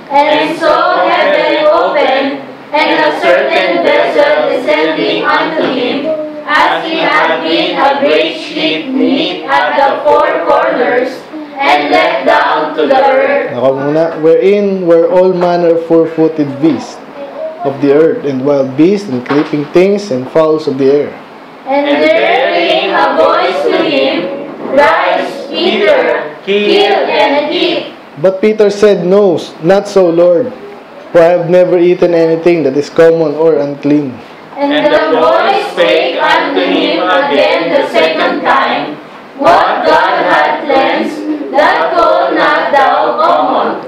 And saw heaven open, and a certain vessel descending unto him, as it had been a great sheet knit at the four corners, and let down to the earth. Ako muna. Wherein were all manner of four-footed beasts of the earth, and wild beasts, and creeping things, and fowls of the air. And there came a voice to him, Rise, Peter, kill and eat. But Peter said, No, not so, Lord, for I have never eaten anything that is common or unclean. And the voice spake unto him again the second time, What God hath cleansed, that call not thou common.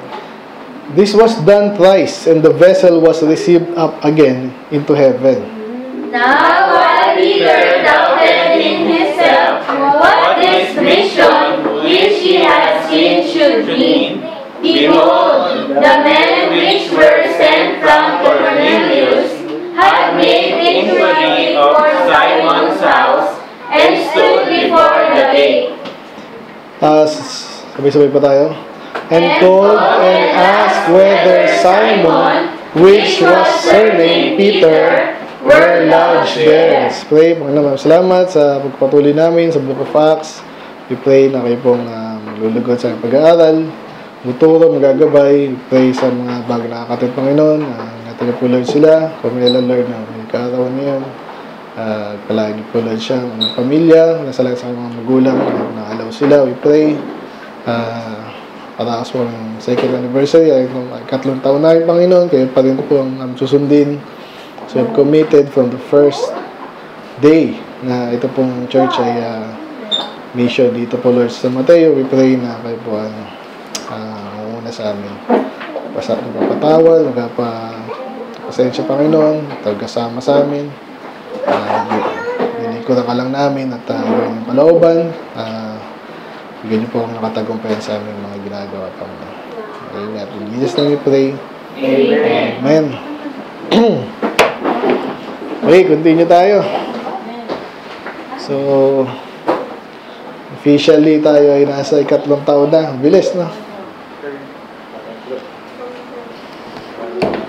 This was done thrice, and the vessel was received up again into heaven. Now while Peter doubted in himself what this vision which he had seen should mean, behold, the men which were sent from Cornelius had made inquiry for Simon's house, and stood before the gate. Sabay-sabay pa tayo. And called and asked whether Simon, which was surnamed Peter, were lodged there. Let's pray. Panginoon, salamat sa pagpatuloy namin sa Book of Acts. We pray na kayo pong maglulugod sa pag-aaral, muturo, magagabay. We pray sa mga bago nakakatid, Panginoon. Natin po Lord sila. Kung may Lord na may kaarawan niyan. Palagi po Lord siya, mga pamilya, nasa lang sa mga magulang, nakalaw sila. We pray. Para sa second anniversary, ay 3 taon na yung Panginoon. Kayo pa rin po ang susundin. So, I'm committed from the first day na ito pong church ay mission dito po Lord sa Mateo. We pray na kayo po una sa amin. Magpapatawal, magpapasensya Panginoon, kasama sa amin. Dinikuran ka lang namin at yung kalooban. Bigyan niyo po ang nakatagumpayan sa aming mga ginagawa Panginoon. Ayun nga, in Jesus' name we pray. Amen. Okay, continue tayo. So, officially tayo ay nasa 3 taon na. Bilis, no?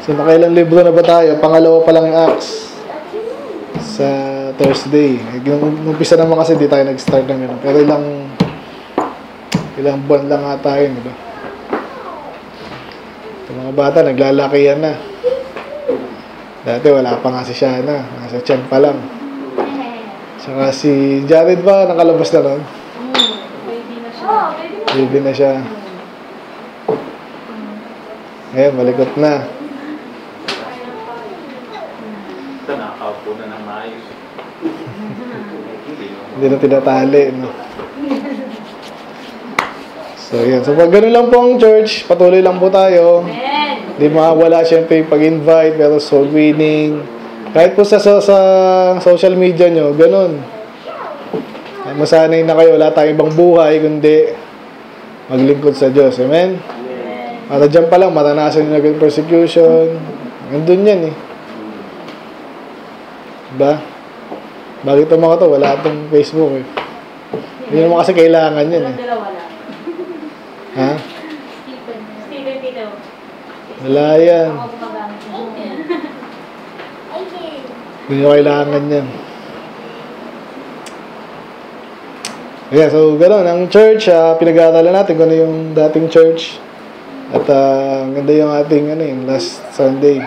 So, nakailang libro na ba tayo? Pangalawa pa lang yung Acts. Sa Thursday. Numpisa naman kasi di tayo nag-start ng gano'n. Pero ilang buwan lang nga tayo, di ba? Yung mga bata, naglalakihan na. Dati wala pa nga si Shana. Nasa tiyan pa lang. Saka si Jared ba, nakalabas na ron? Baby na siya. Baby na siya. Ngayon, malikot na. Ito, nakakaupo na ng maayos. Hindi na tinatali, no? So, yan. So, pag gano'n lang po ang church, patuloy lang po tayo. Hindi mawala siyempre yung pag-invite, pero soul winning. Kahit po sa social media nyo, gano'n. Masanay na kayo, wala tayong ibang buhay, kundi maglingkod sa Diyos. Amen? Para dyan pa lang, maranasan nyo na persecution. Nandun yan eh. Diba? Bago itong mga to, wala itong Facebook eh. Hindi naman kasi kailangan yan eh. Ha? Steven Tito. Wala yan. Hindi nyo kailangan yan. Yeah, so gano'n. Ang church, pinag-aaralan natin kung ano yung dating church. At ganda yung ating last Sunday.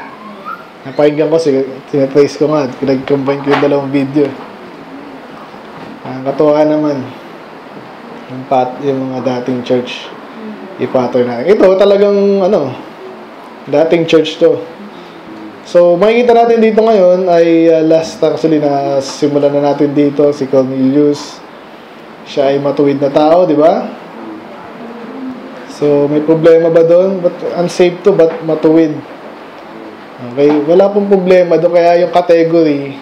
Napakinggan ko, sinatrace ko nga. Pinag-combine ko yung dalawang video. Katuwa naman. Yung mga dating church. I-pattern na. Ito talagang dating church to. So, makikita natin dito ngayon ay last actually na simulan na natin dito si Cornelius. Siya ay matuwid na tao, di ba? So, may problema ba doon? But unsafe to, but matuwid. Okay, wala pong problema doon. Kaya yung category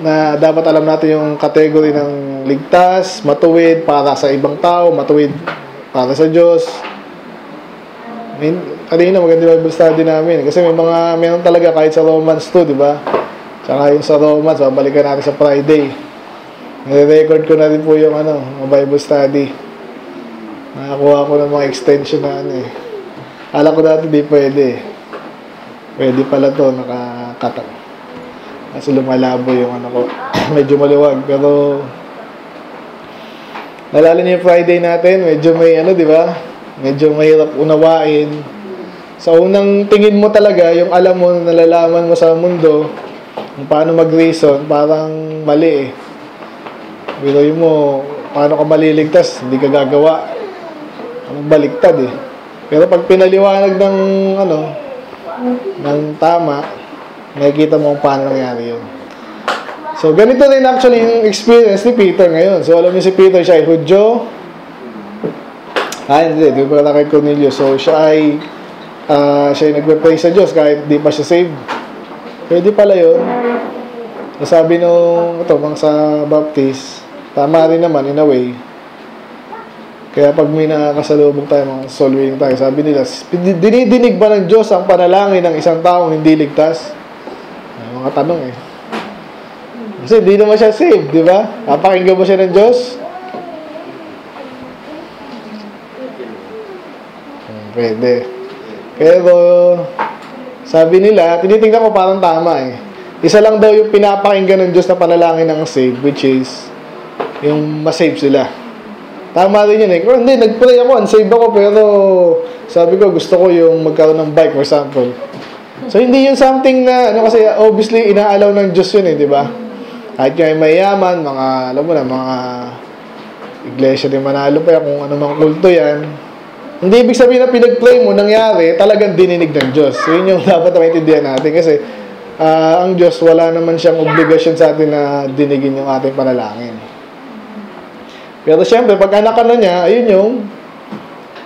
na dapat alam natin yung category ng ligtas, matuwid para sa ibang tao, matuwid para sa Diyos. Kanina maganda yung Bible study namin. Kasi meron talaga kahit sa Romans 2, di ba? Tsaka yung sa Romans, babalikan natin sa Friday. Nire-record ko na rin po yung Bible study. Nakakuha ko ng mga extension na Alam ko dati di pwede. Pwede pala to, kasi lumalabo yung ano ko. Medyo maluwag, pero nalala niyo yung Friday natin, medyo may ano, di ba? Medyo mahirap unawain. Sa unang tingin mo talaga, yung alam mo, nalalaman mo sa mundo, kung paano mag-reason, parang mali eh. Biruin mo, paano ka maliligtas, hindi ka gagawa. Anong baliktad eh. Pero pag pinaliwanag ng ano, ng tama, makikita mo kung paano nangyari yun. So, ganito rin actually yung experience ni Peter ngayon. So, alam niyo si Peter, siya ay Hudyo. Hindi, di ba kay Cornelius. So, siya ay nagpe-pray sa Diyos kahit di pa siya saved. Pwede pala yun. Sabi nung, mga sa Baptist, tama rin naman in a way. Kaya pag may nakakasalubong tayo, mga soul winning tayo, sabi nila, dinidinig ba ng Diyos ang panalangin ng isang taong hindi ligtas? Mga tanong eh. Kasi hindi naman siya saved, di ba? Papakinggan mo siya ng Diyos? Pwede. Pero, sabi nila, tinitingnan ko parang tama eh. Isa lang daw yung pinapakinggan ng Diyos na panalangin ng save, which is, yung masave sila. Tama rin yun eh. Pero hindi, nag-pray ako, unsave ako, pero sabi ko, gusto ko yung magkaroon ng bike, for example. So, hindi yun something na, kasi obviously, inaalaw ng Diyos yun eh, di ba? Kahit nga mayaman, mga, alam mo na, mga iglesia din Manalo pa yan, kung ano mga kulto yan. Hindi ibig sabihin na pinag-pray mo, nangyari, talagang dininig ng Diyos. So, yun yung dapat maintindihan natin. Kasi, ang Diyos, wala naman siyang obligasyon sa atin na dinigin yung ating panalangin. Pero siyempre, pag anak ka na niya, ayun yung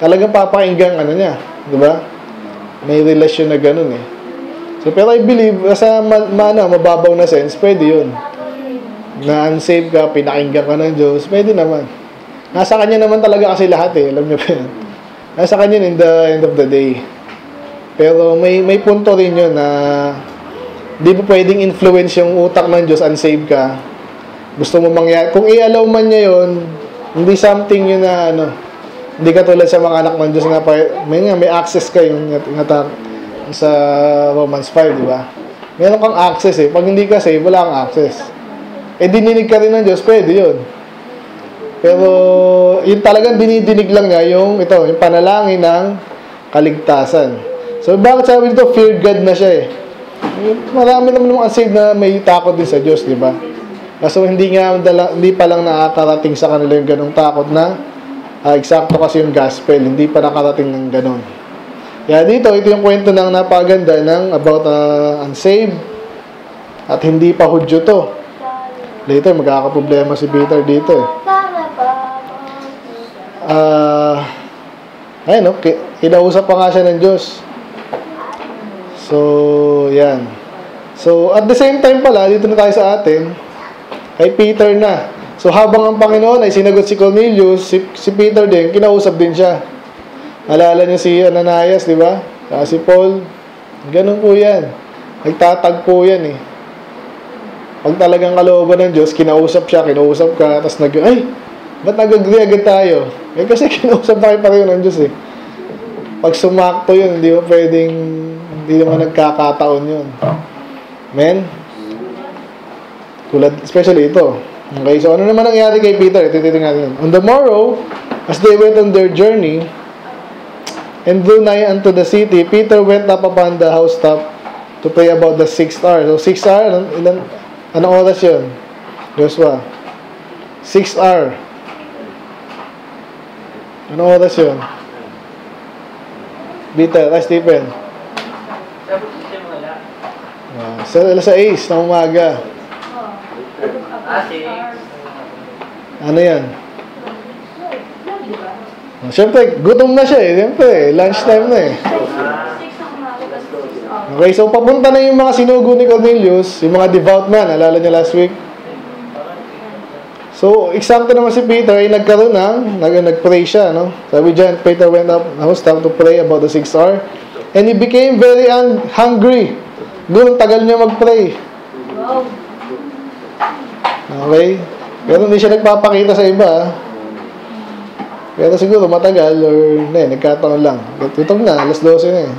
talagang papakinggan ano niya. Diba? May relasyon na ganun eh. So, pero I believe, sa mababaw na sense, pwede yun. Na unsaved ka, pinakinggan ka ng Diyos, pwede naman. Nasa Kanya naman talaga kasi lahat eh. Alam niyo pa yan. Nasa Kanya in the end of the day. Pero may punto rin yun na di ba pwedeng influence yung utak ng Diyos, unsaved ka. Gusto mo mangyari. Kung i-allow man niya yun, hindi something yun na hindi ka tulad sa mga anak ng Diyos nga may access ka yung sa Romans 5, di ba? Meron kang access eh. Pag hindi ka save, wala kang access. Dininig ka rin ng Diyos, pwede yun. Pero, yun talagang dinidinig lang niya yung panalangin ng kaligtasan. So, bakit sabi dito, fear God na siya eh? Marami naman mga unsaved na may takot din sa Diyos, di ba? Kaso hindi pa lang nakakarating sa kanila yung ganong takot na eksakto kasi yung gospel, hindi pa nakarating ng ganon. Kaya dito, ito yung kwento ng napaganda ng about unsaved at hindi pa Hudyo to. Later, magkakaproblema si Peter dito eh. Ayun, kinausap pa nga siya ng Diyos. So, yan. So, at the same time pala, dito na tayo sa atin, kay Peter na. So, habang ang Panginoon ay sinagot si Cornelius, si Peter din, kinausap din siya. Alala niyo si Ananias, di ba? Si Paul. Ganun po yan. Nagtatagpo yan eh. Pag talagang kalooban ng Diyos, kinausap ka, tapos ba't nag-agree agad tayo? Kasi kinausap tayo pareho ng Diyos eh. Pag sumakto yun, hindi naman nagkakataon yun. Amen? Especially ito. Okay, so ano naman nangyari kay Peter? Ito natin. On the morrow, as they went on their journey, and drew nigh unto the city, Peter went up upon the housetop to pray about the 6th hour. So, 6th hour, anong oras yun? Joshua. 6th hour. Anong oras yun? Peter, Stephen. Sa 6 ng umaga. Ano yan? Siyempre, gutom na siya eh. Siyempre, lunchtime na eh. Okay, so papunta na yung mga sinugo ni Cornelius, yung mga devout man, alala niya last week. So, eksakto naman si Peter ay nagkaroon nag-pray siya, no? Sabi dyan, Peter went up to pray about the 6th hour, and he became very hungry. Doon, tagal niya mag-pray. Okay? Pero hindi siya nagpapakita sa iba. Pero siguro matagal or nagkataon lang. Gutom na, alas 12 na eh.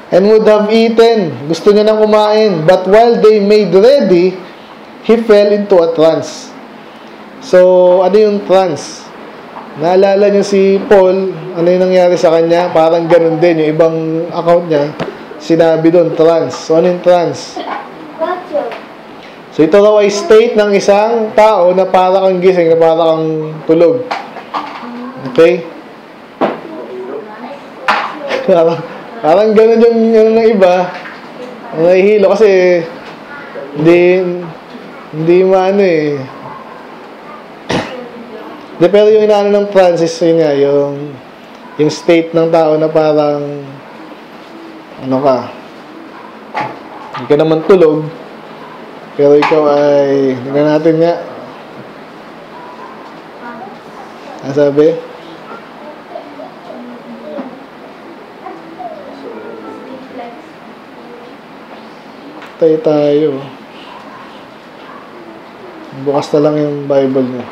And would have eaten. Gusto niya nang kumain. But while they made ready, he fell into a trance. So, ano yung trance? Naalala niyo si Paul, ano yung nangyari sa kanya? Parang ganun din. Yung ibang account niya, sinabi doon, trance. So, ano yung trance? So, ito raw ay state ng isang tao na para kang gising, na para kang tulog. Okay? Parang ganun yung ano ng iba. Nahihilo kasi hindi maano eh. Pero yung inaano ng Francis, yun nga, yung state ng tao na parang ano ka, hindi ka naman tulog, pero ikaw ay, tingnan natin nga. Ano sabi? Tayo. Bukas na lang yung Bible niya.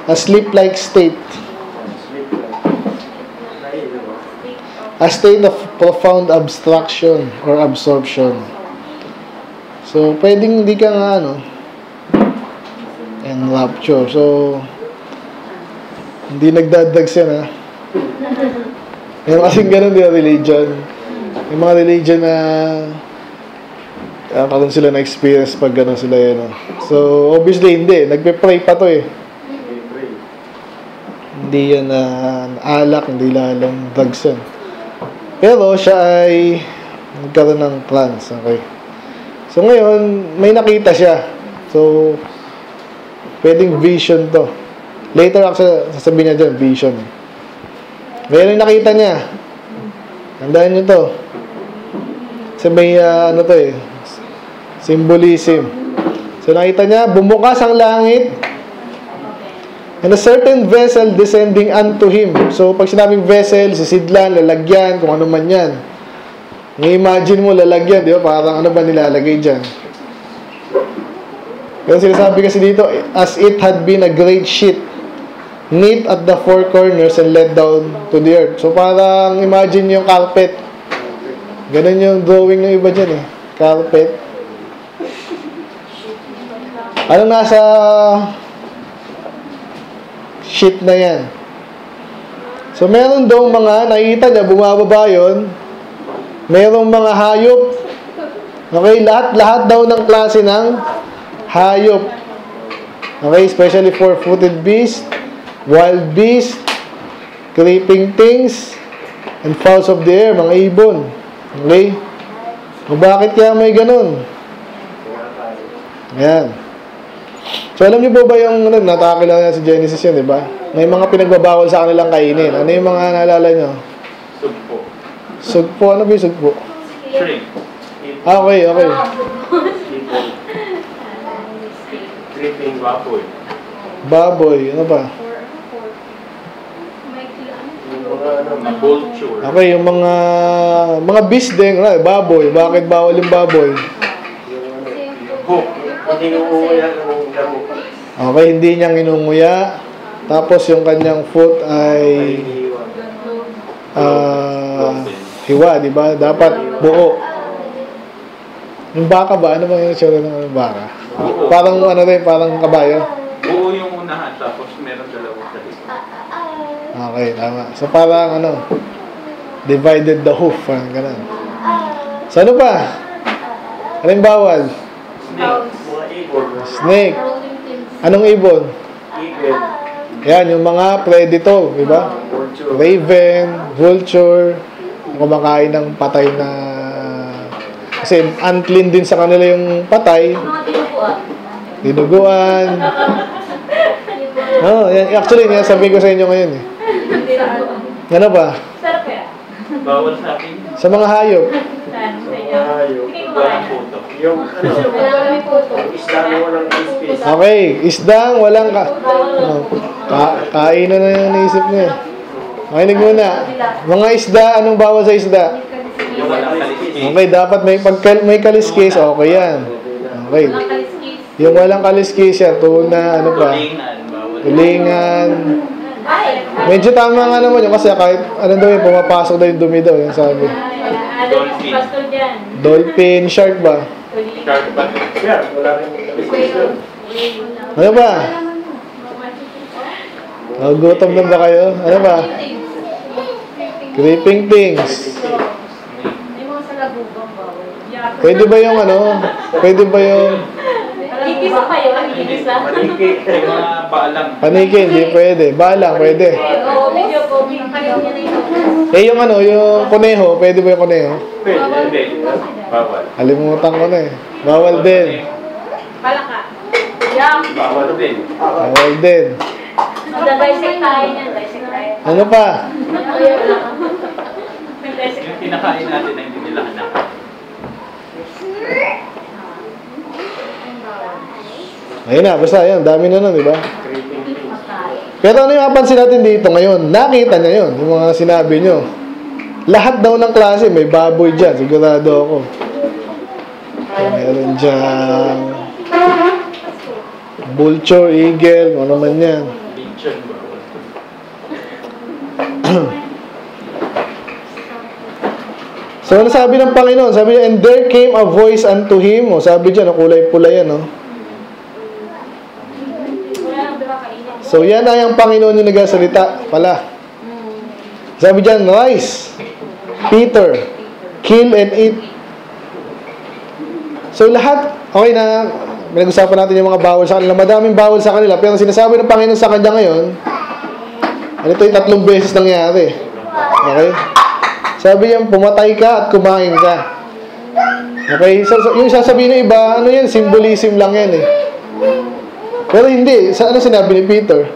A sleep-like state. A state of profound abstraction or absorption. So, pwedeng hindi ka nga, enrapture. So, hindi nagdadags yan, ha? Yung kasing ganun din religion. Yung mga religion na karoon sila na experience pag gano'n sila yun. So, obviously, hindi. Nagpe-pray pa to eh. Hindi yan alak, hindi lalong drugs yan. Pero siya ay nagkaroon ng trance. Okay. So, ngayon, may nakita siya. So, pwedeng vision to. Later, actually, sasabihin niya dyan, vision. Ngayon yung nakita niya. Tandaan niyo to. Kasi may, to eh, symbolism. So, nakita niya, bumukas ang langit and a certain vessel descending unto him. So, pag sinabing vessel, sisidlan, lalagyan, kung ano man yan. I-imagine mo, lalagyan, di ba? Parang ano ba nilalagay dyan? Pero sinasabi kasi dito, as it had been a great sheet, knit at the four corners and let down to the earth. So, parang imagine yung carpet. Ganun yung drawing ng iba dyan eh. Carpet. Anong nasa sheet na yan? So, meron daw mga, nakikita niya, bumababa yun. Merong mga hayop. Okay, lahat daw ng klase ng hayop. Okay, especially four-footed beast, wild beast, creeping things, and fowls of the air, mga ibon. Okay? O bakit kaya may ganun? Ayan. So, alam niyo po ba yung natakila na sa Genesis yun, di ba? May mga pinagbabawal sa kanilang kainin. Ano yung mga naalala nyo? Sugpo. Sugpo? Ano ba yung sugpo? Shrimp. Okay. Creeping baboy. Baboy. Ano ba? Mga vulture. Okay, yung mga beast din. Baboy. Bakit bawal yung baboy? Hook. Okay, hindi niyang inunguya. Tapos yung kanyang foot ay hiwa, di ba? Dapat buo. Yung baka ba? Ano bang yung itsura ng baka? Parang parang kabayo. Buo yung unahan, tapos meron dalawang salita. Okay, tama. So parang divided the hoof. Ganun. So ano pa? Ano yung bawal? Snake. Anong ibon? Yan, yung mga predator, di ba? Raven, vulture, kumakain ng patay na, kasi unclean din sa kanila yung patay. Dinuguan. Actually, sabihin ko sa inyo ngayon eh. Ano ba? Bawal sa akin. Sa mga hayop. Walang puto. Okay, isdang walang kainan na yung naisip niya. Makinig muna. Mga isda, anong bawal sa isda? Yung walang kaliskis. Okay, dapat may kaliskis. Okay yan. Okay. Yung walang kaliskisya, tuna, ano pa? Tulingan, bawal. Tulingan. Medyo tama nga naman yun kasi kahit ano daw yun, pumapasok daw yung dumi daw, yung sabi. Dolphin. Dolphin, shark ba? Shark ba? Yeah, wala rin. Ano ba? Gutom na ba kayo? Ano ba? Creeping things. Pwede ba yung ano? Pwede ba yung Kikisa pa yun? Kikisa? Maliki. Yung mga paalang. paniki? Hindi pwede. Balang, pwede. Oo, medyo po. Yung ano, yung kuneho, pwede ba yung kuneho? Pwede, hindi. Bawal. Alimutan ko na eh. Bawal din. Palaka. Yum. Bawal din. Bawal din. Dissect tayo niyan. Dissect tayo. Ano pa? Yung kinakain natin na hindi nila anak. Ayun na, basta yun. Dami na nun, di ba? Pero ano yung mapansin natin dito ngayon? Nakita niya yun, yung mga sinabi nyo. Lahat daw ng klase, may baboy dyan. Sigurado ako. Meron dyan vulture, eagle, ano man yan. Lechon, bawal. So, ano sabi ng Panginoon? Sabi niya, and there came a voice unto him. O, sabi dyan, kulay pula yan, no? So, yan ay ang Panginoon yung nagsasalita pala. Sabi dyan, rise, Peter, kill and eat. So, lahat, okay na, pinag-usapan natin yung mga bawal sa kanila. Madaming bawal sa kanila. Pero sinasabi ng Panginoon sa kanya ngayon, ano ito yung 3 beses nangyari. Okay? Sabi niya, pumatay ka at kumain ka. Okay? So, yung sasabihin ng iba, ano yan? Symbolism lang yan eh. Pero hindi. Ano sinabi ni Peter?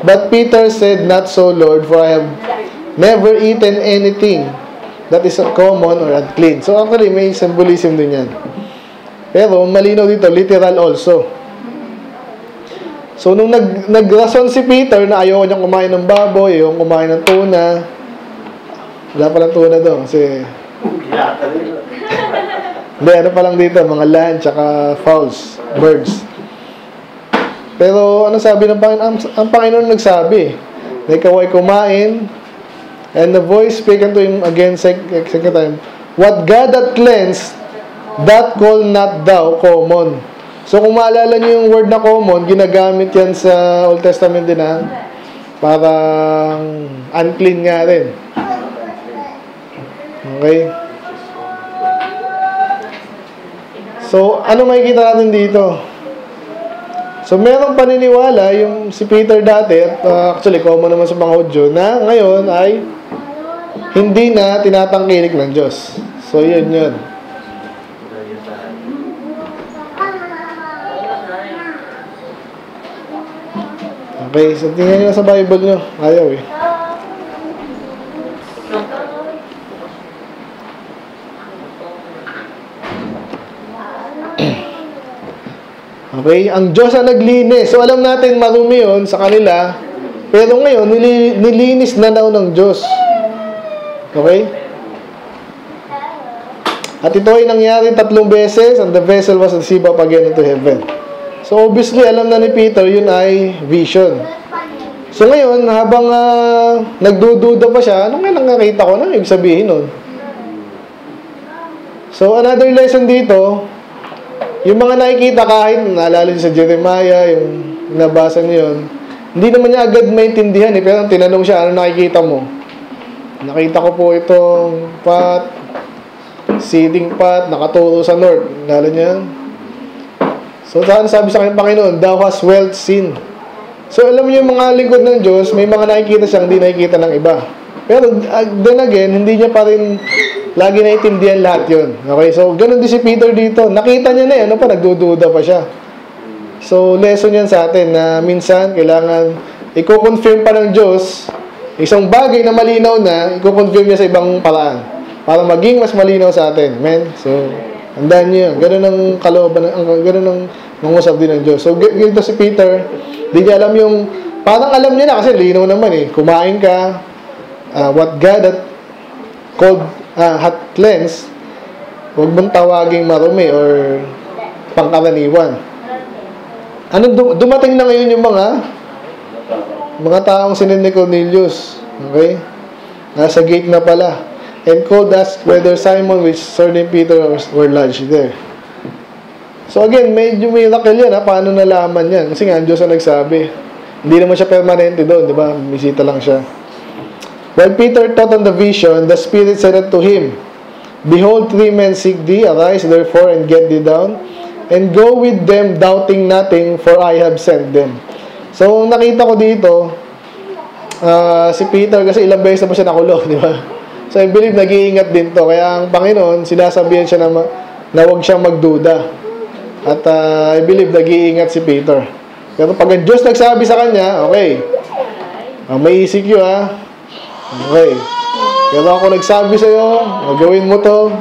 But Peter said, not so, Lord, for I have never eaten anything that is common or unclean. So actually, may symbolism din yan. Pero malinaw dito, literal also. So nung nagrason si Peter na ayaw niyang kumain ng baboy, ayaw kumain ng tuna, wala palang tuna doon kasi hindi, ano palang dito, mga land, tsaka fowls, birds. Pero ano sabi ng Panginoon? Ang Panginoon nagsabi na ikaw ay kumain, and the voice spake unto him again second time, what God hath cleansed, that call not thou common. So kung maalala niyo yung word na common, ginagamit yan sa Old Testament din na parang unclean nga rin. Okay? So ano makikita natin dito? So, merong paniniwala yung si Peter dati, at actually, common naman sa mga Hudyo, na ngayon ay hindi na tinatangkilik ng Diyos. So, yun. Okay, so tingnan nyo sa Bible nyo. Ayaw eh. Okay, ang Diyos ang naglinis. So alam natin marumi yun sa kanila, pero ngayon nilinis na daw ng Diyos. Okay? At ito ay nangyari 3 beses, and the vessel was received up again into heaven. So obviously alam na ni Peter yun ay vision. So ngayon habang nagdududa pa siya, ano nga nakita ko na ibig sabihin nun? So another lesson dito, yung mga nakikita kahit naalala niyo sa Jeremiah, yung nabasa niyo yun, hindi naman niya agad maintindihan eh. Pero tinanong siya, ano nakikita mo? Nakita ko po itong pot, seeding pot, nakaturo sa north. Naalala niya? So saan sabi sa kanyang Panginoon, thou hast well seen. So alam niyo yung mga lingkod ng Diyos, may mga nakikita siyang hindi nakikita ng iba. Pero then again, hindi niya pa rin lagi naiintindihan lahat yun. Okay, so ganun din si Peter dito. Nakita niya na ano pa, nagdududa pa siya. So lesson yan sa atin na minsan kailangan i-confirm pa ng Diyos isang bagay na malinaw na, i-confirm niya sa ibang paraan para maging mas malinaw sa atin. Amen? So, andaan niyo yun. Ganun ang kalooban, ganun ang mangusap din ng Diyos. So, ganito si Peter, di niya alam yung, parang alam niya na kasi linaw naman eh. Kumain ka, what God hath called, hath cleansed, huwag mong tawaging marumi or pangkaraniwan. Dumating na ngayon yung mga taong sinend ni Cornelius. Okay? Nasa gate na pala. And called asked whether Simon, which surnamed Peter, were lodged there. So again, medyo miracle yan, paano nalaman yan? Kasi nga, ang Diyos ang nagsabi. Hindi naman siya permanente doon, di ba? Bisita lang siya. When Peter thought on the vision, the Spirit said unto him, Behold, 3 men seek thee, arise therefore and get thee down, and go with them, doubting nothing, for I have sent them. So, nakita ko dito, si Peter, kasi ilang beses na pa siya nakulong, di ba? So, I believe nag-iingat din to. Kaya ang Panginoon, sinasabihan siya na huwag siyang magduda. At I believe nag-iingat si Peter. Pero pag ang Diyos nagsabi sa kanya, okay, may ECQ ha. Okay. Pero ako nagsabi sa'yo, gawin mo to.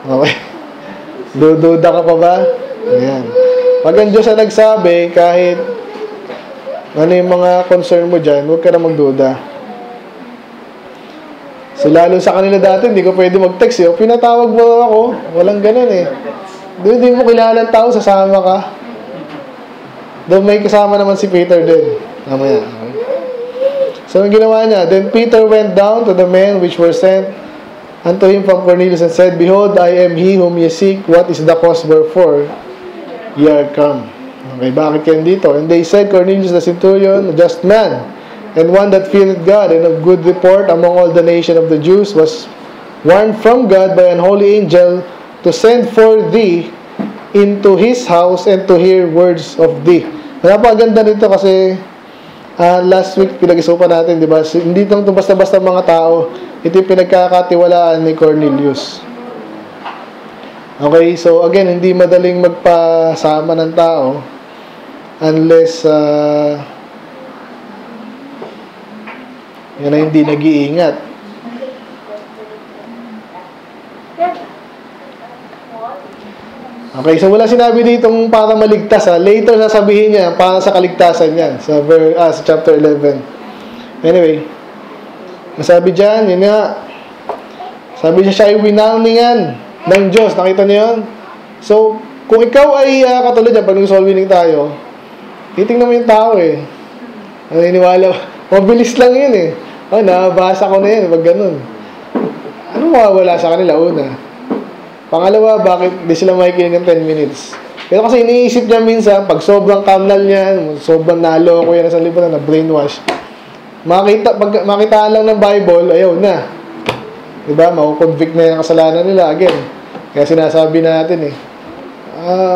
Okay. Dududa ka pa ba? Ayan. Pag ang Diyos ang nagsabi, kahit ano yung mga concern mo dyan, huwag ka na magduda. So, lalo sa kanila dati, hindi ko pwede mag-text eh. Pinatawag mo ako, walang ganun eh. Doon hindi mo kilala ang tao, sasama ka. Doon may kasama naman si Peter din. Mamaya. Okay. So, ang ginawa niya, then Peter went down to the men which were sent unto him from Cornelius and said, Behold, I am he whom ye seek. What is the cause wherefore ye are come? Okay, bakit yan dito? And they said, Cornelius the centurion, a just man, and one that feared God and of good report among all the nation of the Jews, was warned from God by an holy angel to send for thee into his house and to hear words of thee. Napakaganda nito kasi last week pinag-isupan natin, di ba? Hindi lang ito basta-basta mga tao. Ito yung pinagkakatiwalaan ni Cornelius. Okay, so again, hindi madaling magpasama ng tao unless yan ay hindi nag-iingat. Okay, so wala sinabi ditong para maligtas ha. Later sasabihin niya para sa kaligtasan yan sa chapter 11. Anyway, masabi dyan, yun nga. Sabi niya siya ay winalningan ng Diyos. Nakita niyo yun? So, kung ikaw ay katulad yan, pag nag-soul winning tayo, titingnan mo yung tao eh. Naniniwala. Mabilis lang yun eh. Nabasa ko na yan. Pag ganun. Ano mawawala sa kanila? Una. Pangalawa, bakit di sila makikinig ng 10 minutes? Pero kasi iniisip niya minsan, pag sobrang kamnal niyan, sobrang naloko yan sa lipunan na brainwash, makita lang ng Bible, ayaw na. Diba? Makukonvict na yung kasalanan nila. Again, kaya sinasabi natin eh,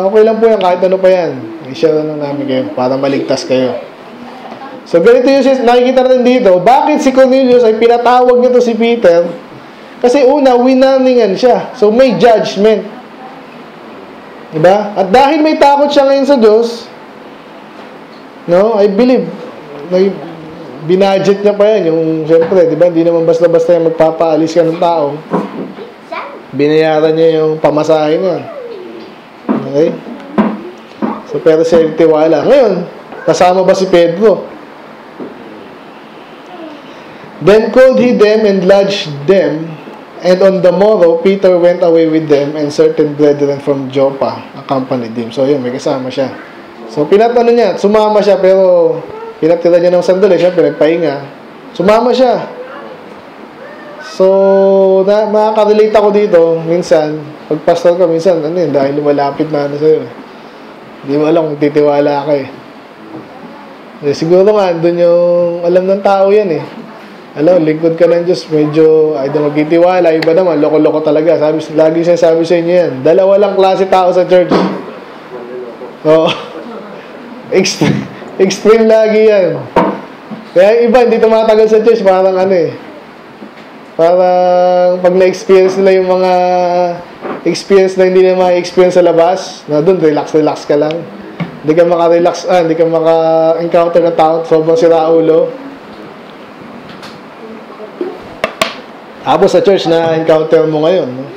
okay lang po yan, kahit ano pa yan. I-share lang namin kayo para maligtas kayo. So, ganito yung nakikita natin dito. Bakit si Cornelius ay pinatawag nito si Peter? Kasi una, winarningan siya. So, may judgment. Diba? At dahil may takot siya ngayon sa Diyos, no, I believe, may binadget niya pa yan. Yung, siyempre, diba, hindi naman basta-basta yung magpapaalis ka ng tao. Binayaran niya yung pamasahe niya. Okay? So, pero siya yung tiwala. Ngayon, kasama ba si Pedro? Then called he them and lodged them, and on the morrow, Peter went away with them, and certain brethren from Joppa accompanied him. So, yun, may kasama siya. So, pinatano niya, sumama siya, pero pinatira niya ng sandali, siya, pinagpahinga. Sumama siya. So, makaka-relate ako dito, minsan, pag pastor ka, minsan, ano yun, dahil lumalapit na ano sa'yo. Hindi mo alam kung titiwala ka eh. Siguro nga, doon yung alam ng tao yan eh. Alam, lingkod ka ng Diyos, medyo, ay doon magtitiwala, iba naman, loko-loko talaga. Lagi siya sabi sa inyo yan. Dalawa lang klase tao sa church. Oo. Extreme lagi yan. Kaya iba, hindi tumatagal sa church, parang ano eh. Parang pag na-experience nila yung mga experience na hindi na ma-experience sa labas, na doon, relax ka lang. Hindi ka maka-relax, hindi ka maka-encounter ng tao, sobrang siraulo. Tapos sa church na encounter mo ngayon, no?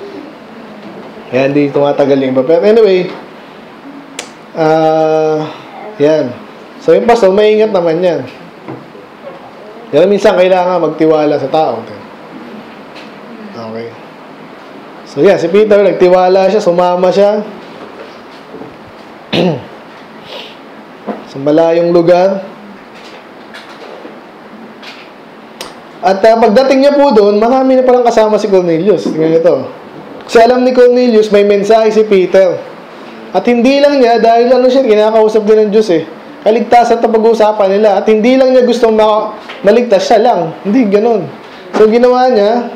Kaya hindi tumatagal yung iba. Pero anyway, yan. So yung pastor, maingat naman yan. Yan minsan kailangan magtiwala sa tao. Okay. So yan, si Peter, nagtiwala siya, sumama siya. sa malayong lugar. At pagdating niya po doon, marami na palang kasama si Cornelius. Tingnan ito. Kasi alam ni Cornelius, may mensahe si Peter. At hindi lang niya, dahil siya, kinakausap din ng Diyos eh. Kaligtasan ito pag-uusapan nila. At hindi lang niya gustong maligtas, siya lang. Hindi, ganun. So, ginawa niya,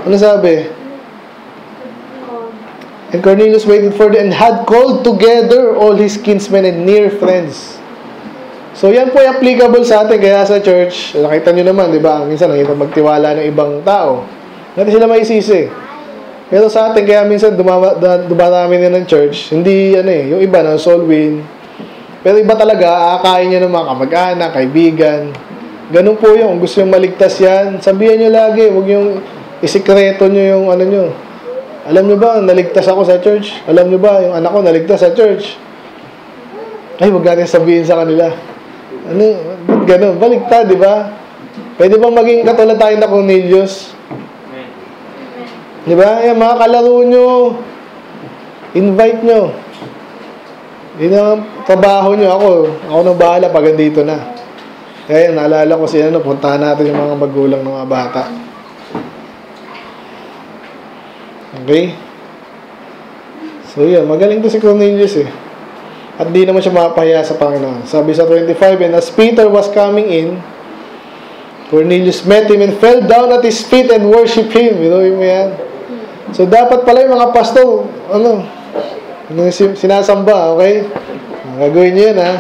ano sabi? And Cornelius waited for them and had called together all his kinsmen and near friends. So, yan po ay applicable sa atin. Kaya sa church, nakita nyo naman, di ba? Minsan, nakita magtiwala ng ibang tao. Natin sila maisisi. Pero sa atin, kaya minsan, dumarami na ng church. Hindi, yung iba na soul win. Pero iba talaga, aakain nyo ng mga kamag-anak, kaibigan. Ganun po yung, gusto nyo maligtas yan. Sabihan nyo lagi, huwag yung isikreto nyo yung nyo. Alam nyo ba, naligtas ako sa church? Alam nyo ba, yung anak ko naligtas sa church? Ay, huwag natin sabihin sa kanila. Ganun, baligtad, di ba? Pwede bang maging katulad tayo na Cornelius? Di ba? Yan, mga kalaro nyo, invite nyo. Yun ang trabaho nyo. Ako nang bahala pag andito na. Kaya naalala ko puntahan natin yung mga magulang ng mga bata. Okay? So yun, magaling to si Cornelius eh. At di naman siya mapahiya sa Panginoon. Sabi sa 25, and as Peter was coming in, Cornelius met him and fell down at his feet and worshiped him. You know mo yan? So dapat pala yung mga pastor, sinasamba, okay? Gagawin niyo yun, ha?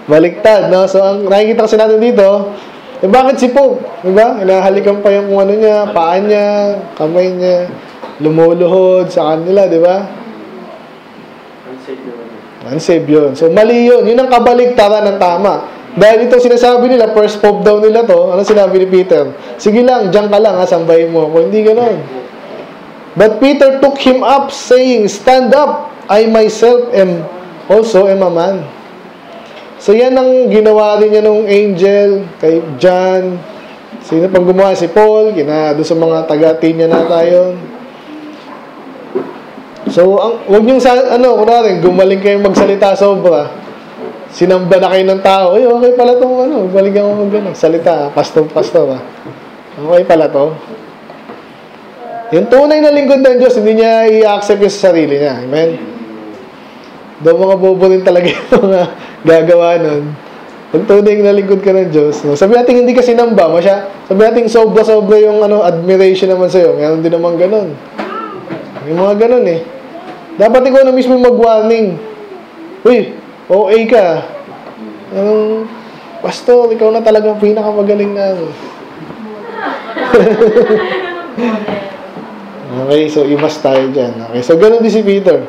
Baliktad, no? So ang nakikita kasi natin dito, bakit si Pope? Diba? Hinahalikan pa yung niya, paa niya, kamay niya, lumuluhod sa kanila, diba? Unsaved yun. So, mali yun. Yun ang kabaligtaran ng tama. Dahil ito sinasabi nila, first Pope daw nila to, ano sinabi ni Peter? Sige lang, diyan ka lang, sambahin mo ako. Hindi ganon. But Peter took him up, saying, stand up, I myself am also a man. So, yan ang ginawa rin niya nung angel, kay John. Sino pang gumawa? Si Paul, doon sa mga taga-team niya na tayo. So, huwag niyong kunwari, gumaling kayong magsalita sobra. Sinamba na kayo ng tao. Ay, okay pala itong gumaling kang salita. Pastor, okay pala to. Yung tunay na lingkod ng Diyos, hindi niya i-accept yung sa sarili niya. Amen? Doon mga bobo rin talaga yung mga gagawa nun. Pag tunay na lingkod ka ng Diyos, sabi natin hindi ka sinamba, sabi natin sobra-sobra yung admiration naman sa'yo. Meron din naman ganun. Yung mga ganun eh. Dapat ikaw na mismo mag-warning. Uy, OA ka. Pastor, ikaw na talagang pinakamagaling na. Okay, so imas tayo dyan. Okay, so ganun din si Peter.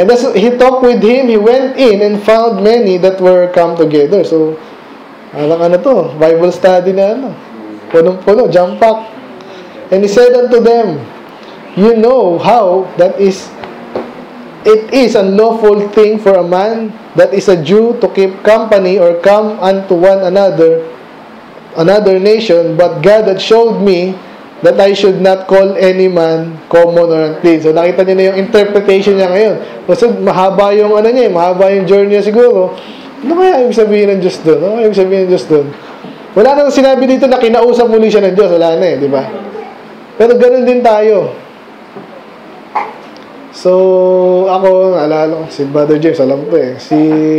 And as he talked with him, he went in and found many that were come together. So, Bible study na punong-puno, jump up. And he said unto them, you know how it is unlawful thing for a man that is a Jew to keep company or come unto one another nation, but God had showed me that I should not call any man common or unclean. So nakita niyo na yung interpretation niya ngayon. Kasi mahaba yung mahaba yung journey niya siguro. Ano kaya ibig sabihin ng Diyos doon? Wala nang sinabi dito na kinausap muli siya ng Diyos. Wala na di ba? Pero ganun din tayo. So, ako, naalala ko, si Brother James, alam ko si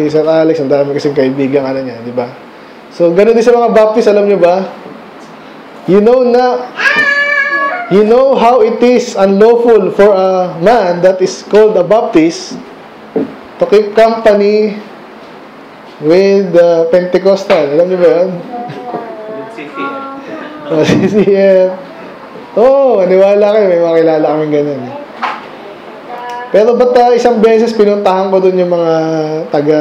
Sir Alex, ang dami kasing kaibigan niya, di ba? So, ganun din sa mga Baptist, alam niyo ba? You know how it is unlawful for a man that is called a Baptist to keep company with the Pentecostal. Alam niyo ba yan? CCM. Maniwala kayo, may makilala kaming ganun. Pero ba't isang beses pinuntahan ko doon yung mga taga,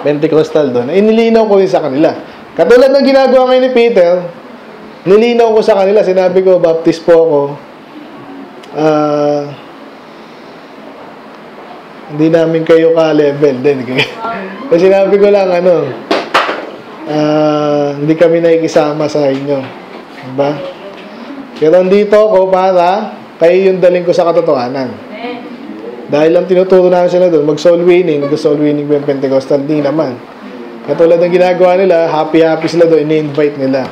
Pentecostal doon. Nilinaw ko rin sa kanila. Katulad ng ginagawa ngayon ni Peter, nilinaw ko sa kanila, sinabi ko, Baptist po ako. Hindi namin kayo ka-level din. So, sinabi ko lang, hindi kami nakikisama sa inyo. Diba? Pero andito ako para kayo yung daling ko sa katotohanan. Dahil lang tinuturo namin sila doon, mag-soul winning, soul winning ba yung Pentecostal? Di naman. Katulad ng ginagawa nila, happy-happy sila doon, ini-invite nila.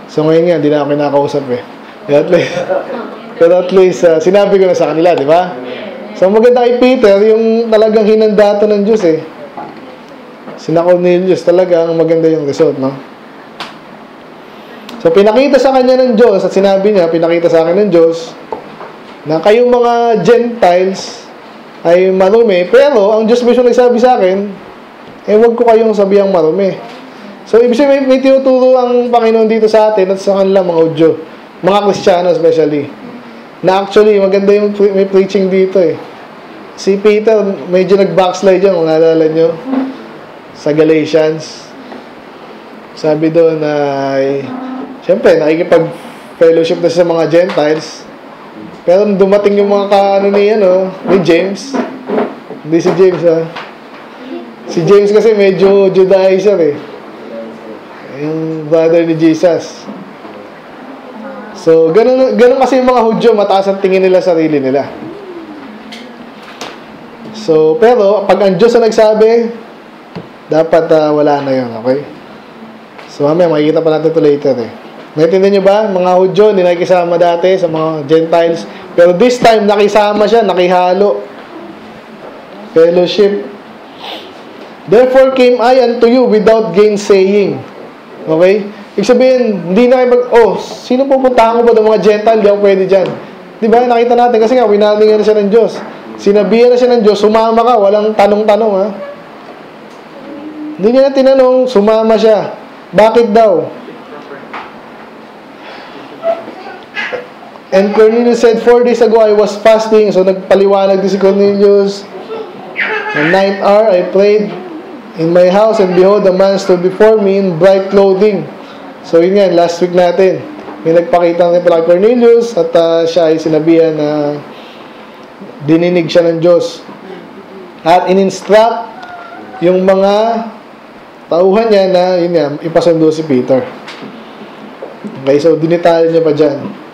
So ngayon nga, hindi na ako kinakausap eh. Pero at least, sinabi ko na sa kanila, di ba? So maganda kay Peter, yung talagang hinanda to ng Diyos eh. Sina Cornelius, talagang maganda yung result, no? So pinakita sa kanya ng Diyos, at sinabi niya, pinakita sa akin ng Diyos, na kayong mga Gentiles ay marumi, pero ang Diyos mismo nagsabi sa akin, huwag ko kayong sabihang marumi. So ibig sabihin, may tinuturo ang Panginoon dito sa atin at sa kanila mga Hudyo, mga Kristiyano especially, na actually maganda yung may preaching dito eh. Si Peter medyo nag-backslide yan, kung naalala nyo, sa Galatians. Sabi doon ay siyempre nakikipag-fellowship na sa mga Gentiles, pero dumating yung mga ni James. Hindi si James si James kasi medyo Judaizer eh, yung brother ni Jesus. So ganun kasi yung mga Hudyo, mataas ang tingin nila sa sarili nila. So pero pag ang Diyos ang nagsabi, dapat wala na yun, okay? So mamaya makikita pa natin ito later eh. Naintindihan nyo ba? Mga Hudyo, hindi nakikisama dati sa mga Gentiles. Pero this time, nakisama siya, nakihalo. Fellowship. Therefore came I unto you without gainsaying. Okay? Ibig sabihin, hindi na kayo sino pupuntahan ko ba ng mga Gentile? Hindi ako pwede dyan. Diba? Nakita natin kasi nga, winalingan na siya ng Diyos. Sinabihan na siya ng Diyos, sumama ka, walang tanong-tanong ha. Hindi niya na tinanong, sumama siya. Bakit daw? And Cornelius said, 4 days ago I was fasting. So nagpaliwanag din si Cornelius. At night hour I prayed in my house, and behold, a man stood before me in bright clothing. So yun yan, last week natin. May nagpakita ng pala Cornelius, at siya ay sinabihan na dininig siya ng Diyos. At in-instruct yung mga tauhan niya na yun nga, ipasundo si Peter. Okay, so dinitalya niya pa dyan.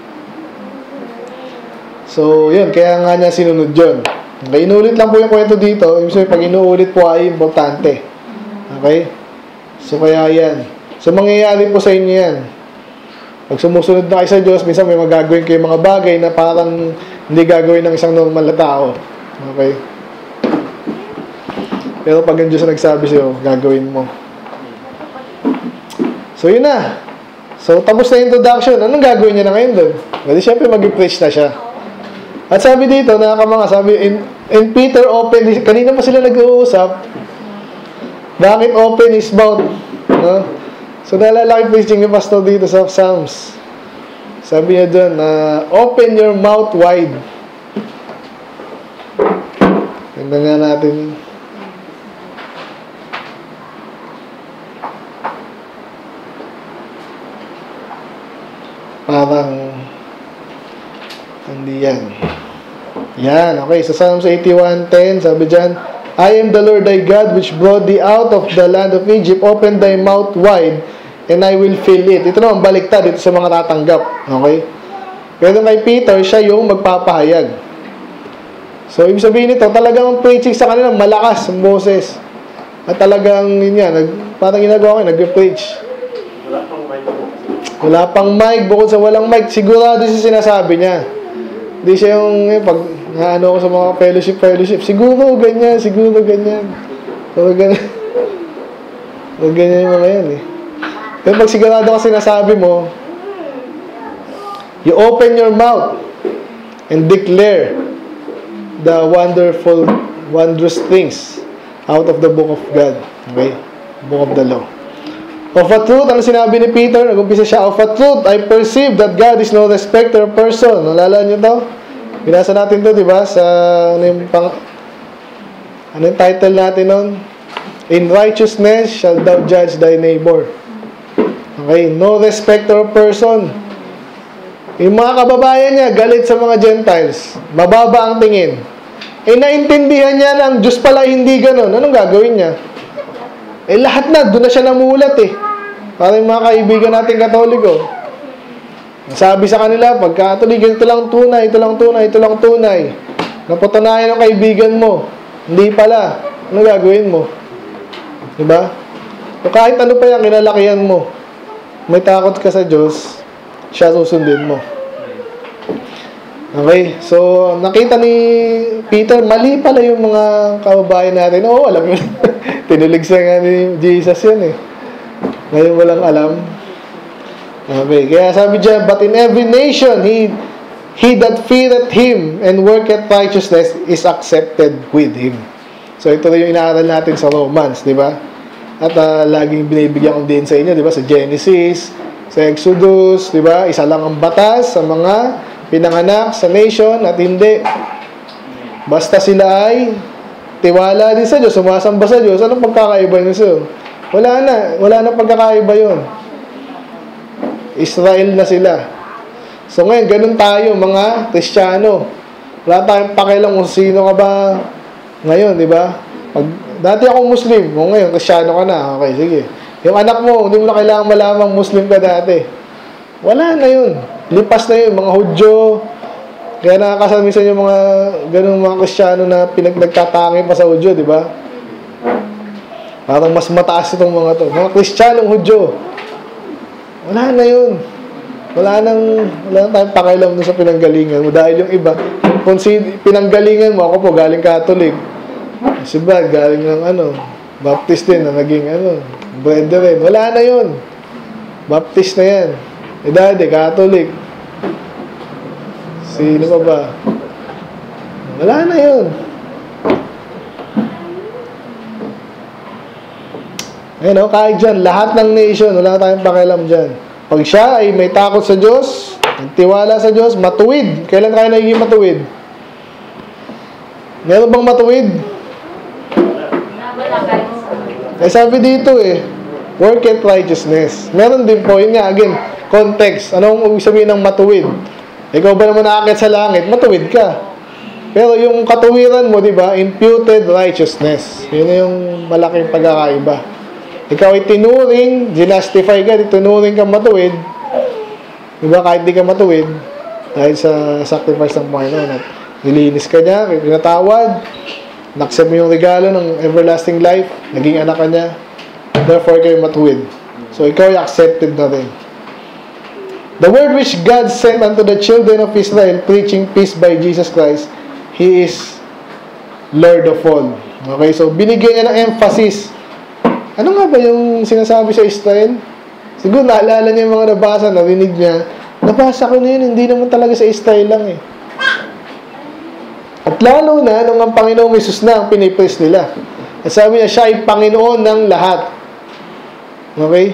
So yun, kaya nga niya sinunod yun. Okay, inulit lang po yung kwento dito. Ibig sabihin, pag inuulit po ay importante. Okay? So kaya yan. So mangyayari po sa inyo yan. Pag sumusunod na kayo sa Diyos, minsan may magagawin kayo mga bagay na parang hindi gagawin ng isang normal na tao. Okay? Pero pag ang Diyos nagsabi sa'yo, gagawin mo. So yun na. So tapos na yung introduction. Anong gagawin niya na ngayon doon? Kasi syempre mag-preach na siya. At sabi dito, sabi, in Peter open, kanina pa sila nag-uusap, bakit open his mouth? No? So naalala ko preaching ni Pastor dito sa Psalms. Sabi niya doon, open your mouth wide. Ganda nga natin. Parang hindi yan. Yan, okay. Sa Psalms 81:10, sabi dyan, I am the Lord thy God which brought thee out of the land of Egypt. Open thy mouth wide and I will fill it. Ito naman, baliktad dito sa mga tatanggap. Okay? Pero kay Peter, siya yung magpapahayag. So, ibig sabihin nito, talagang preaching sa kanila, malakas ang boses. At talagang, yun yan, parang ginagawa ko, nag-preach. Wala pang mic, bukod sa walang mic, sigurado siya sinasabi niya. Hindi siya yung, pag naano ko sa mga fellowship, siguro ganyan. So, ganyan. So, ganyan yung mga yan eh. Pero pag sigurado ka sinasabi mo, you open your mouth and declare the wondrous things out of the book of God. Okay? Book of the law. Of a truth, ano sinabi ni Peter? Nag-umpisa siya, of a truth, I perceive that God is no respecter of person. Nalala niyo to? Binasa natin to, di ba? Sa, ano yung title natin nun? In righteousness shall thou judge thy neighbor. Okay? No respecter of person. Yung mga kababayan niya, galit sa mga Gentiles. Mababa ang tingin. Naintindihan niya lang, Diyos pala hindi ganun. Anong gagawin niya? Lahat na, doon na siya namulat eh. Para yung mga kaibigan natin Katoliko. Sabi sa kanila, pag Katoliko, ito lang tunay. Napatunayan ng kaibigan mo. Hindi pala. Ano gagawin mo? Diba? O kahit ano pa yan, kinalakihan mo. May takot ka sa Diyos, siya susundin mo. Okay, so nakita ni Peter, mali pala yung mga kababayan natin. Oo, alam yun. Tinulig sa nga ni Jesus yun eh. Ngayon walang alam. Okay, kaya sabi dyan, but in every nation, he that feareth him and worketh righteousness is accepted with him. So ito rin yung inaaral natin sa Romans, di ba? At laging binibigyan ko din sa inyo, di ba? Sa Genesis, sa Exodus, di ba? Isa lang ang batas sa mga pinanganak sa nation at hindi. Basta sila ay tiwala din sa Diyos, sumasamba sa Diyos, anong pagkakaiba nyo? Wala na pagkakaiba yun. Israel na sila. So ngayon, ganun tayo mga Kristiyano. Wala tayong pakialam kung sino ka ba ngayon, di ba? Dati ako Muslim, ngayon Kristiyano ka na. Okay, sige. Yung anak mo, hindi mo na kailangan malamang Muslim ka dati. Wala na yun. Lipas na yun, mga Hudyo. Kaya nakakasal minsan yung mga ganung mga Kristiyano na nagtatangi pa sa Hudyo, di ba? Parang mas mataas itong mga to. Mga Kristiyanong Hudyo. Wala na yun. Wala nang tayong pakialam dun sa pinanggalingan mo. Dahil yung iba, kung pinanggalingan mo, ako po galing Catholic. Si Brad, galing ng Baptist din na naging brethren. Wala na yun. Baptist na yan. Daddy, Catholic. Sino pa ba? Wala na yun. Ayun, kahit dyan, lahat ng nation, wala tayong pakialam dyan. Pag siya ay may takot sa Diyos, nagtiwala sa Diyos, matuwid. Kailan tayo nagiging matuwid? Meron bang matuwid? Eh, sabi dito work at righteousness. Meron din po, yun nga, again, context. Anong ibig sabihin ng matuwid? Ikaw ba naman naakit sa langit? Matuwid ka. Pero yung katuwiran mo, di ba, imputed righteousness. Yun yung malaking pagkakaiba. Ikaw ay tinuring, ginastify ka, tinuring ka matuwid. Di ba, kahit di ka matuwid, dahil sa sacrifice ng Panginoon, at nilinis ka niya, pinatawad, nakaccept mo yung regalo ng everlasting life, naging anak ka niya, therefore kayo matuwid. So, ikaw ay accepted na rin. The word which God sent unto the children of Israel, preaching peace by Jesus Christ, He is Lord of all. Okay, so binigyan niya ng emphasis. Ano nga ba yung sinasabi sa Israel? Siguro naalala niya yung mga nabasa, narinig niya. Nabasa ko na yun, hindi naman talaga sa Israel lang At lalo na, nung ang Panginoong Jesus na ang pinipraise nila. At sabi niya, siya ay Panginoon ng lahat. Okay?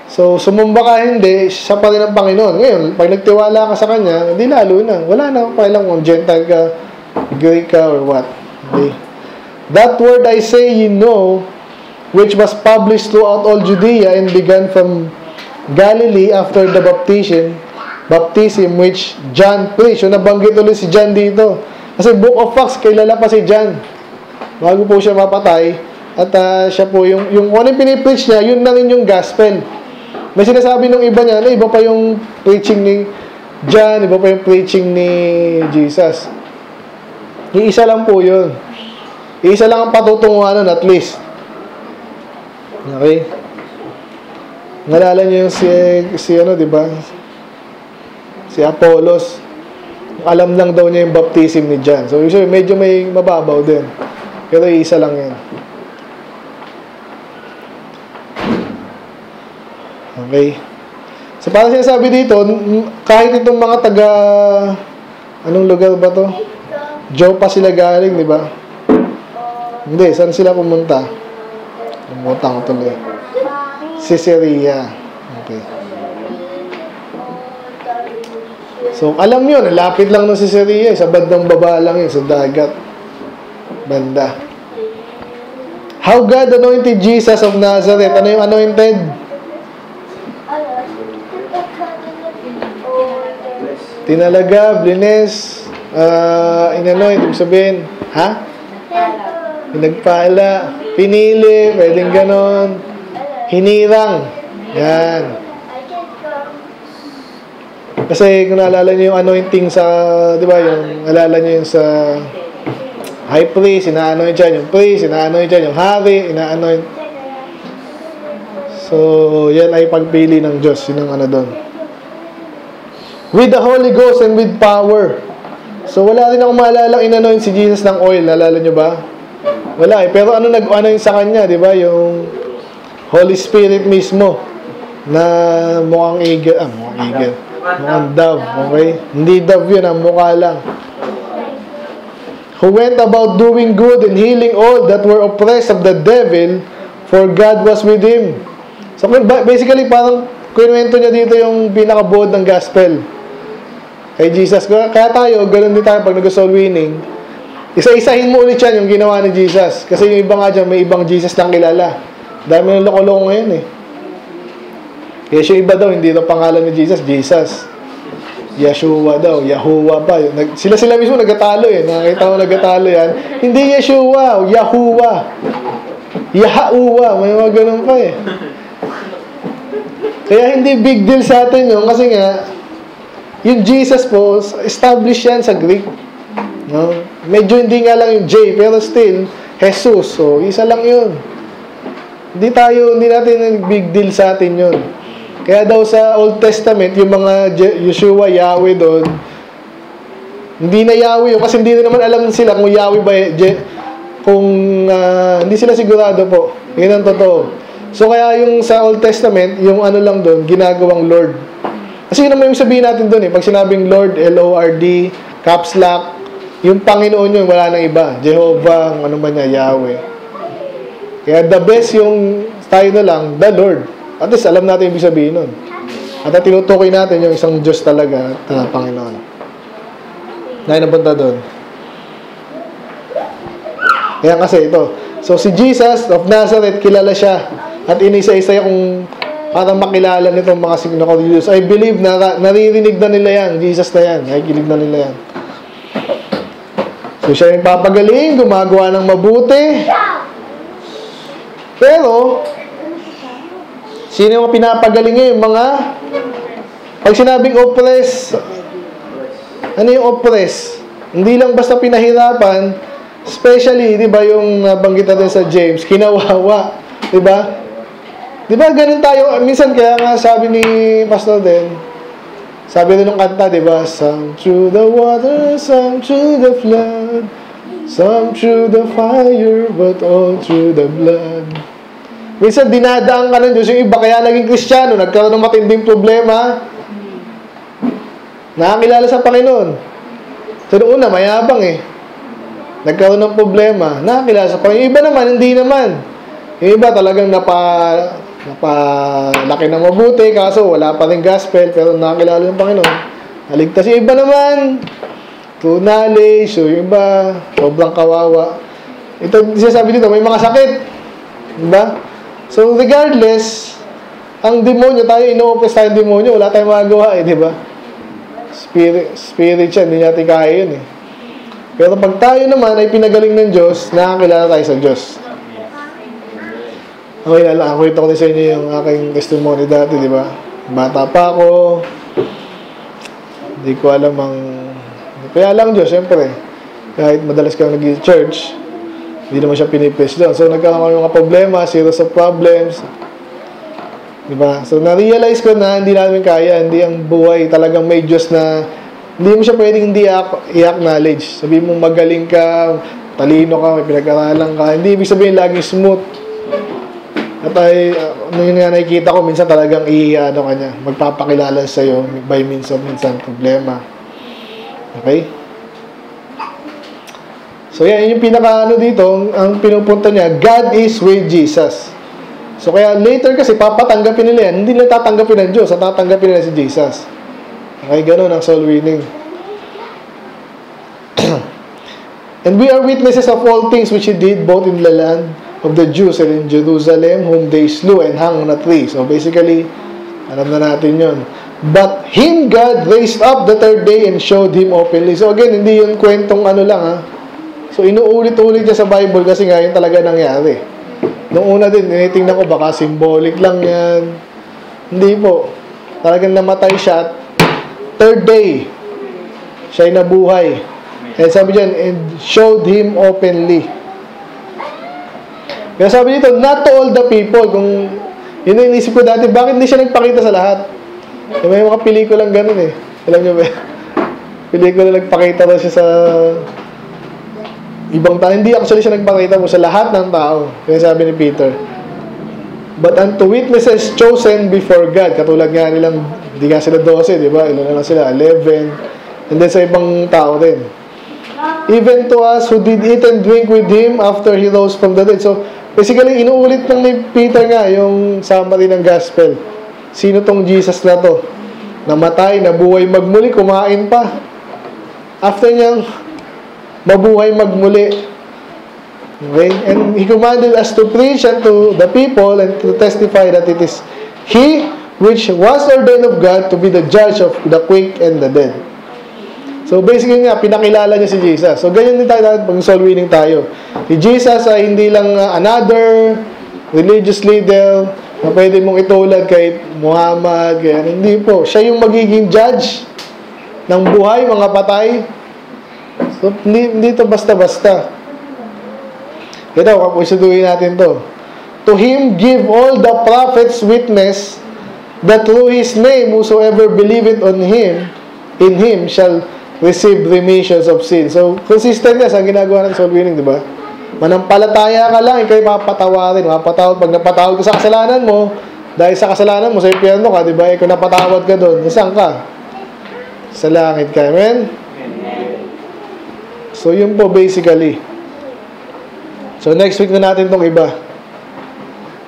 So, sumumba ka hindi, siya pa rin ang Panginoon. Ngayon, pag nagtiwala ka sa Kanya, hindi lalo na. Wala na kailang kung Gentile ka, Greek ka, or what. Okay? That word I say, you know, which was published throughout all Judea and began from Galilee after the baptism which John preached. So, nabanggit ulit si John dito. Kasi Book of Acts, kilala pa si John. Bago po siya mapatay. At siya po, yung ano yung pinipreach niya, yun na rin yung gospel. May sinasabi ng iba niya, iba pa yung preaching ni John, iba pa yung preaching ni Jesus. Iisa lang po yun. Iisa lang ang patutunguhan nun, at least. Okay? Nalala niyo yung si di ba? Si Apollos. Alam lang daw niya yung baptism ni John. So, usually, medyo may mababaw din. Pero isa lang yan. Okay? So, parang sinasabi dito, kahit itong mga taga, anong lugar ba to? Joppa sila galing, di ba? Hindi, saan sila pumunta? Pumunta ko tuloy. Caesarea. Okay. So, alam nyo, lapit lang ng Caesarea. Sa bandang baba lang yun, sa dagat. Banda. How God anointed Jesus of Nazareth. Ano yung anointed? Tinalaga, blines, inanoint, ibig sabihin, pinagpala, pinili, pwedeng ganon, hinirang, yan. Kasi kung naalala nyo yung anointing sa, di ba, yung naalala nyo yung sa high priest, ina-anoint siya, yung priest, ina-anoint siya, yung hari, ina-anoint. So, yan ay pagpili ng Diyos, yun ang ano doon. With the Holy Ghost and with power. So, wala rin akong maalala in-anoint si Jesus ng oil, naalala nyo ba? Wala eh, pero ano nag-anoint sa kanya, di ba, yung Holy Spirit mismo, na mukhang eagle, mukhang dove, okay? Hindi dove yun, ang mukha lang. Who went about doing good and healing all that were oppressed of the devil, for God was with him. So, basically, parang kinuwento niya dito yung pinakabuod ng gospel kay Jesus. Kaya tayo, ganun din tayo pag nag-soul winning. Isa-isahin mo ulit yan yung ginawa ni Jesus. Kasi yung iba nga dyan, may ibang Jesus lang kilala. Dami ng loko-loko ngayon eh. Yes, yung iba daw, hindi daw pangalan ni Jesus, Jesus. Yeshua daw, Yahuwah pa. Sila mismo nagkatalo eh. Nakakita mo nagkatalo yan. Hindi Yeshua, Yahuwah. Yahuwah, may mga ganun pa eh. Kaya hindi big deal sa atin yun. Kasi nga, yung Jesus po, established yan sa Greek. No? Medyo hindi nga lang yung J, pero still, Jesus. So, isa lang yun. Hindi natin big deal sa atin yun. Kaya daw sa Old Testament, yung mga Yeshua, Yahweh doon, hindi na Yahweh yun. Kasi hindi na naman alam sila kung Yahweh ba, hindi sila sigurado po. Yun ang totoo. So, kaya yung sa Old Testament, yung ano lang doon, ginagawang Lord. Kasi yun naman yung sabihin natin doon eh. Pag sinabing Lord, L-O-R-D, caps lock, yung Panginoon yun, wala nang iba. Jehovah, ano ba niya, Yahweh. Kaya the best yung tayo na lang, the Lord. At least alam natin yung ibig sabihin nun. At tinutukoy natin yung isang Diyos talaga na Panginoon. Dahil napunta doon. Kaya kasi ito. So si Jesus of Nazareth, kilala siya. At inisa-isa yung para makilala nitong mga signo ko ni Jesus. I believe na naririnig na nila yan. Jesus na yan. Nakikinig na nila yan. So siya yung papagaling, gumagawa ng mabuti. Pero, sino yung pinapagaling niya? Yung mga, pag sinabing oppress, ano yung oppress? Hindi lang basta pinahirapan, especially, di ba, yung nabanggit natin sa James, kinawawa. Di ba? Di ba, ganun tayo. Minsan, kaya nga sabi ni Pastor Den, sabi rin nung kanta, di ba, some through the water, some through the flood, some through the fire, but all through the blood. Minsan, dinadaan ka ng Diyos. Yung iba, kaya naging Kristiyano, nagkaroon ng matinding problema, nakakilala sa Panginoon. So, noong una, mayabang eh. Nagkaroon ng problema, nakakilala sa Panginoon. Yung iba naman, hindi naman. Yung iba talagang napalaki na mabuti, kaso wala pa rin gospel, pero nakakilala ng Panginoon. Naligtas. Yung iba naman, true knowledge. So, yung iba, sobrang kawawa. Ito, sinasabi dito, may mga sakit. Diba? So, regardless, ang demonyo, tayo ino-oppress tayong demonyo, wala tayong magagawa eh, di ba? Spirit yan, hindi natin kaya yun eh. Pero pag tayo naman ay pinagaling ng Diyos, nakakilala tayo sa Diyos. Okay, kwento ko din sa inyo yung aking testimony dati, di ba? Bata pa ako, hindi ko alam kaya lang Diyos, syempre. Kahit madalas kang nag-church, hindi naman siya pinipis doon. So, nagkaroon kami mga problema, series of problems. Diba? So, na-realize ko na hindi namin kaya, hindi ang buhay talagang may Diyos na hindi mo siya pwedeng hindi i-acknowledge. Sabihin mo magaling ka, talino ka, may pinag-aralan ka. Hindi ibig sabihin laging smooth. At yun nga nakikita ko, minsan talagang magpapakilala sa'yo by means of minsan problema. Okay? So, yan yung dito, ang pinupunta niya, God is with Jesus. So, kaya later kasi, papatanggapin nila yan. Hindi nila tatanggapin ng Diyos, tatanggapin nila si Jesus. Okay, ganun ang soul winning. And we are witnesses of all things which He did, both in the land of the Jews and in Jerusalem, whom they slew and hung on a tree. So, basically, alam na natin yun. But Him God raised up the third day and showed Him openly. So, again, hindi yun kwentong lang, ha. So, inuulit-ulit niya sa Bible kasi nga yun talaga nangyari. Nung una din, tinitingnan ko baka symbolic lang yan. Hindi po. Talagang namatay siya at third day, siya'y nabuhay. And sabi dyan, and showed him openly. Kaya sabi dito, not to all the people. Kung yun yung inisip ko dati, bakit hindi siya nagpakita sa lahat? May mga pelikulang ganun eh. Alam niyo ba? Pelikula nagpakita daw siya sa ibang tao. Hindi actually siya nagpakita mo sa lahat ng tao. Kaya sabi ni Peter, but unto witnesses chosen before God. Katulad nga nilang, hindi nga sila 12, di ba? Ilan na lang sila? 11. And then sa ibang tao din. Even to us who did eat and drink with him after he rose from the dead. So, basically, inuulit lang ni Peter nga yung summary ng gospel. Sino tong Jesus na to? Namatay, nabuhay magmuli, kumain pa. After niyang mabuhay magmuli. Okay? And he commanded us to preach unto the people and to testify that it is he which was ordained of God to be the judge of the quick and the dead. So basically nga, pinakilala niya si Jesus. So ganyan din tayo pag soul winning tayo. Si Jesus ay hindi lang another religious leader na pwede mong itulad kay Muhammad. Ganyan. Hindi po. Siya yung magiging judge ng buhay, mga patay. So hindi to basta-basta. Ito, kapusuduhin natin to. To him give all the prophets witness that through his name whosoever believeth on him, in him shall receive remissions of sin. So, consistent yan sa ginagawa ng soul winning, di ba? Manampalataya ka lang, ikaw'y mapatawarin. Mapatawad. Pag napatawad ka sa kasalanan mo, dahil sa kasalanan mo, sa impyerno ka, di ba? Kung napatawad ka doon, saan ka? Sa langit ka. Amen? So, yun po basically. So, next week na natin tong iba.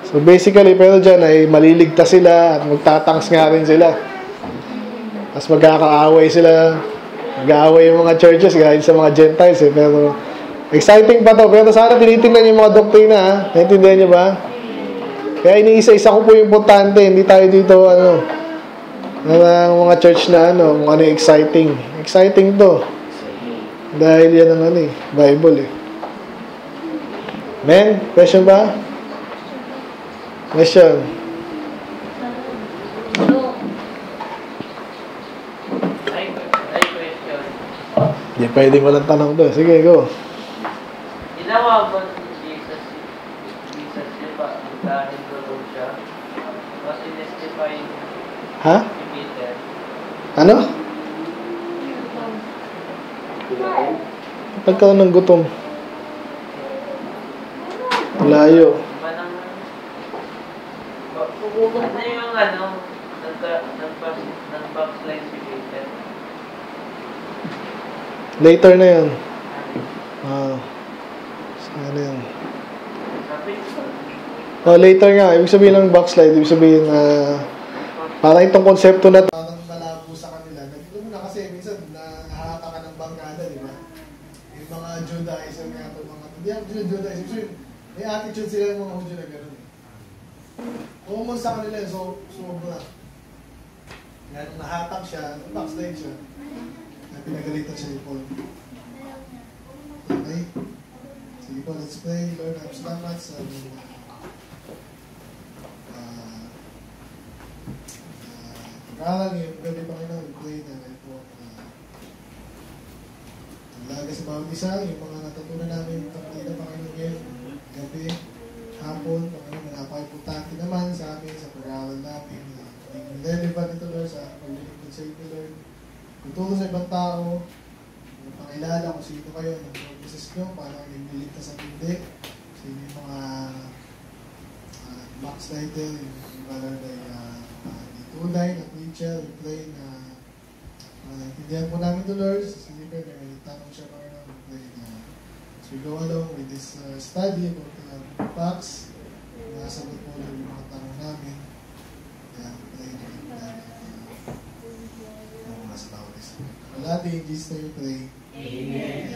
So, basically, pero dyan ay maliligtas sila at magtatangs nga rin sila. Tapos magkakaaway sila. Mag-aaway yung mga churches kahit sa mga Gentiles eh. Pero exciting pa to. Pero sana tinitingnan yung mga doktrina ha. Naintindihan nyo ba? Kaya iniisa-isa ko po yung importante. Hindi tayo dito ng mga church na kung ano yung exciting. Exciting to. Dahil yan ang Bible eh. Amen? Question ba? Question? Hindi pwedeng walang tanong doon. Sige, go. Ginawa ba ni Jesus yung dahil doon siya? Kasi testify Ha? si Peter. Ano? Pagkaroon ng gutom. Layo. Ano yung nag-backslide si Peter? Later na yun. Ano yun? Later nga. Ibig sabihin ng backslide. Ibig sabihin parang itong konsepto na parang malabo sa kanila. Nandito mo na kasi minsan nahahata ka ng bangkada, di ba? Yung mga Judaism nga ito. Hindi ako Judaism. May attitude sila yung mga Hudyo na gano'n. Common sa kanila yun. So, sobra. Nga nung nahatang siya, nung backslide siya, pinagalitan siya ni Paul. Okay? Sige po, let's pray. Lord, I'm salamat sa pag-aaral ngayong gabi, Panginoon. We pray na rin po talaga sa bawat isa, yung mga natutunan namin kapatid, Panginoon, ngayon, gabi, hapon, Panginoon, napaka-importante naman sa amin, sa pag-aaral namin. Naging relevant ito, Lord, sa paglilingkod sa ito, Lord. Tutulong sa ibang tao, pakilala kung sino kayo, ng purposes nyo, para nagbiligtas sa hindi. So yung mga backslider, yung brother na tunay, na preacher, we pray na naintindihan po namin to Lord. Sa Siliper, may tanong siya pa rin, we pray na as we go along with this study about the facts, nasagot po yung mga tanong namin. Kaya we pray na mga sa tao. Wala din, Jesus na we pray. Amen.